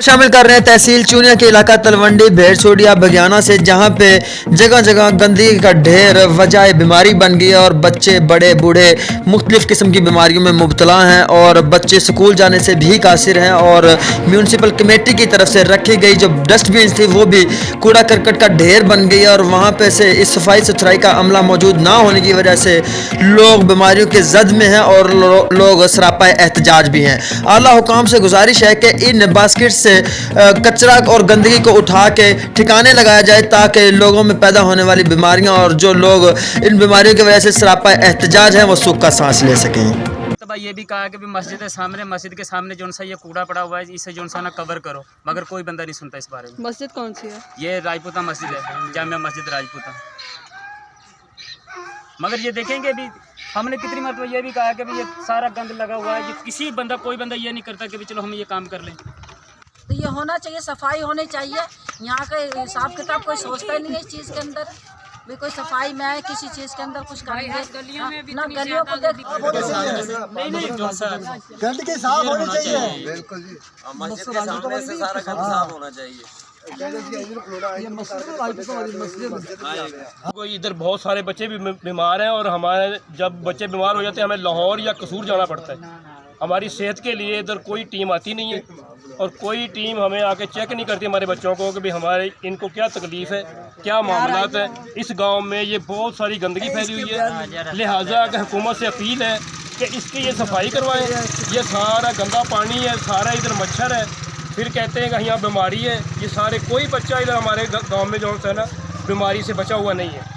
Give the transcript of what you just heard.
शामिल कर रहे हैं तहसील चूनिया के इलाका तलवंडी भेड़छोड़िया बगियाना से, जहां पे जगह जगह गंदगी का ढेर वजह बीमारी बन गई है और बच्चे बड़े बूढ़े मुख्तलिफ किस्म की बीमारियों में मुब्तला हैं और बच्चे स्कूल जाने से भी कासिर हैं। और म्यूनसिपल कमेटी की तरफ से रखी गई जो डस्टबिन थी वो भी कूड़ा करकट का ढेर बन गई है और वहाँ पे से इस सफाई सुथराई का अमला मौजूद ना होने की वजह से लोग बीमारियों के जद में हैं और लोग सरापा एहतजाज भी हैं। आला हुकाम से गुजारिश है कि इन बास्केट से कचरा और गंदगी को उठा के ठिकाने लगाया जाए ताकि लोगों में पैदा होने वाली बीमारियां और जो लोग इन बीमारियों की वजह से सरापा एहतजाज है वो सुख का सांस ले सकें। तो भाई ये भी कहा कि भी मस्जिद के सामने जो सा ये कूड़ा पड़ा हुआ है इसे जो सा ना कवर करो, मगर कोई बंदा नहीं सुनता इस बारे में। मस्जिद कौन सी है? ये राजपूता मस्जिद है, जामिया मस्जिद राजपूता। मगर ये देखेंगे भी हमने कितनी मरतबा ये भी कहा कि भी ये सारा गंद लगा हुआ है, ये कोई बंदा ये नहीं करता कि भी चलो हम ये काम कर लें। तो ये होना चाहिए, सफाई होनी चाहिए। यहाँ का हिसाब किताब कोई सोचता ही नहीं है इस चीज़ के अंदर भी कोई सफाई में है, किसी चीज़ के अंदर कुछ करेंगे ना। गलियों को देख गंदगी साफ होनी चाहिए। बिल्कुल जी, मस्जिद के सामने से सारा गंद साफ होना चाहिए। कोई इधर बहुत सारे बच्चे भी बीमार हैं और हमारे जब बच्चे बीमार हो जाते हैं हमें लाहौर या कसूर जाना पड़ता है। हमारी सेहत के लिए इधर कोई टीम आती नहीं है और कोई टीम हमें आके चेक नहीं करती हमारे बच्चों को कि भाई हमारे इनको क्या तकलीफ़ है, क्या मामलात है। इस गांव में ये बहुत सारी गंदगी फैली हुई है, लिहाजा हुकूमत से अपील है कि इसकी ये सफाई करवाएं। ये सारा गंदा पानी है, सारा इधर मच्छर है, फिर कहते हैं कि यहाँ बीमारी है। ये सारे कोई बच्चा इधर हमारे गांव में जो है ना बीमारी से बचा हुआ नहीं है।